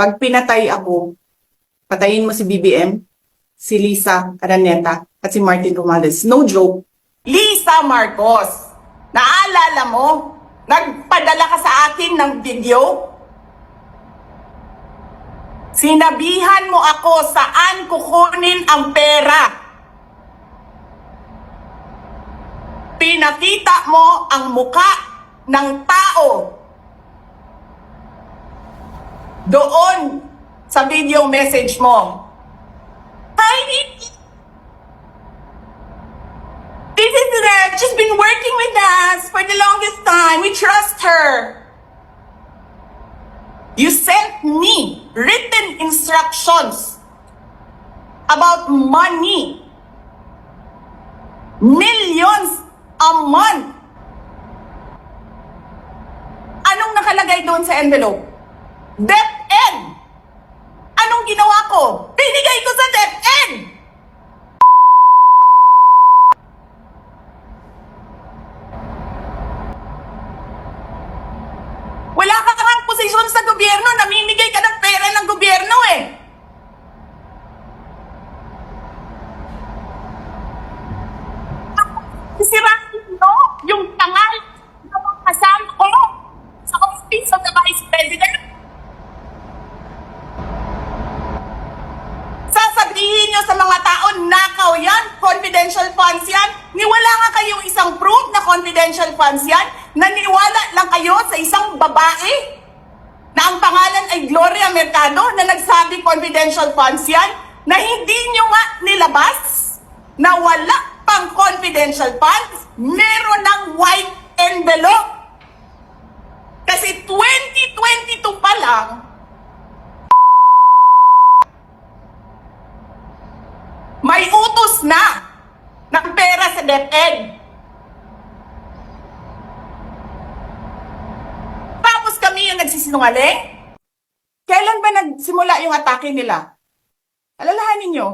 Pag pinatay ako, patayin mo si BBM, si Lisa Araneta, at si Martin Romualdez. No joke. Lisa Marcos, naalala mo? Nagpadala ka sa akin ng video? Sinabihan mo ako saan kukunin ang pera. Pinakita mo ang muka ng tao doon sa video message mo. Hi, this is Red. She's been working with us for the longest time. We trust her. You sent me written instructions about money. Millions a month. Anong nakalagay doon sa envelope? DepEd. Anong ginawa ko? Binigay ko sa DepEd. Wala ka kang posisyon sa gobyerno, namimigay ka ng pera ng gobyerno eh. Sisirahin mo yung tangal na mga kasama ko sa Office of the Vice President. Sasabihin nyo sa mga tao, nakaw yan, confidential funds yan. Niwala nga kayong isang proof na confidential funds yan. Naniwala lang kayo sa isang babae na ang pangalan ay Gloria Mercado na nagsabi confidential funds yan, na hindi nyo nga nilabas, na wala pang confidential funds, meron ng white envelope. Kasi 2022 pa lang, may utos na ng pera sa DepEd. Tapos kami yung nagsisinungaling? Kailan ba nagsimula yung atake nila? Alalahanin nyo.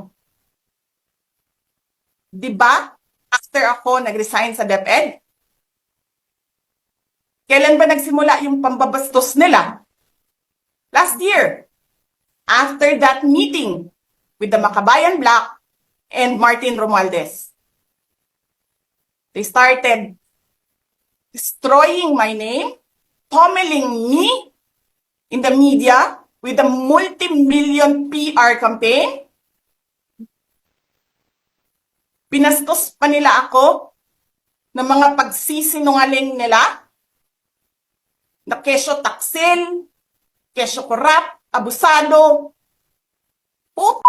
Diba? After ako nag-resign sa DepEd? Kailan ba nagsimula yung pambabastos nila? Last year. After that meeting with the Makabayan Bloc and Martin Romualdez. They started destroying my name, pummeling me in the media with a multi-million PR campaign. Pinastos pa nila ako ng mga pagsisinungaling nila na kesyo taksil, kesyo korap, abusado. Puto!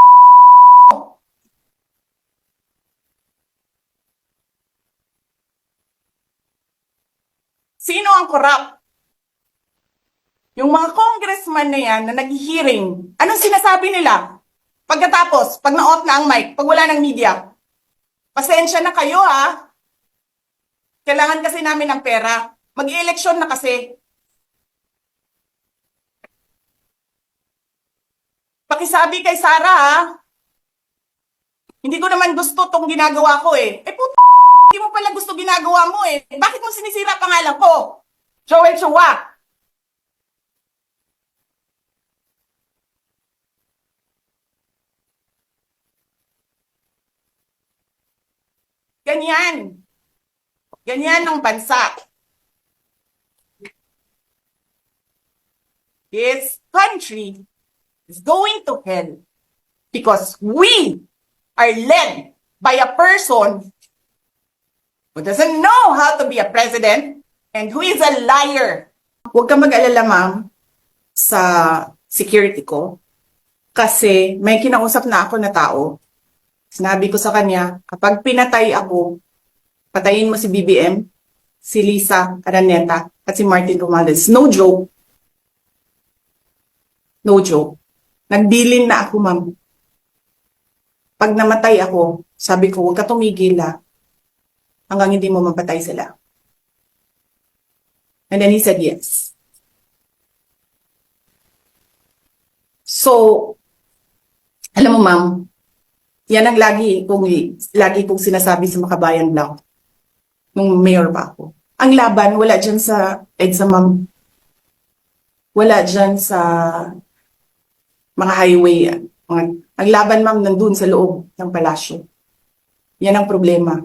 Sino ang korap? Yung mga congressman na yan na nag-hearing, anong sinasabi nila? Pagkatapos, pag na-off na ang mic, pag wala ng media, pasensya na kayo ha. Kailangan kasi namin ng pera. Mag-eleksyon na kasi. Pakisabi kay Sara ha. Hindi ko naman gusto tong ginagawa ko eh. Puto, hindi mo pala gusto ginagawa mo eh. Bakit mo sinisira pangalan ko? Joel Chua. Ganyan. Ganyan ang bansa. This country is going to hell because we are led by a person who doesn't know how to be a president and who is a liar. Huwag kang mag-alala, ma'am, sa security ko kasi may kinausap na ako na tao. Sinabi ko sa kanya, kapag pinatay ako, patayin mo si BBM, si Lisa Araneta, at si Martin Romualdez. No joke. No joke. Nagbilin na ako, ma'am. Pag namatay ako, sabi ko, huwag ka tumigil hanggang hindi mo mapatay sila. And then he said yes. So, alam mo, ma'am, yan ang lagi kong sinasabi sa Makabayan Bloc nung mayor pa ako. Ang laban, wala dyan sa EDSA, ma'am. Wala dyan sa mga highway. Ang laban, ma'am, nandun sa loob ng palasyo. Yan ang problema.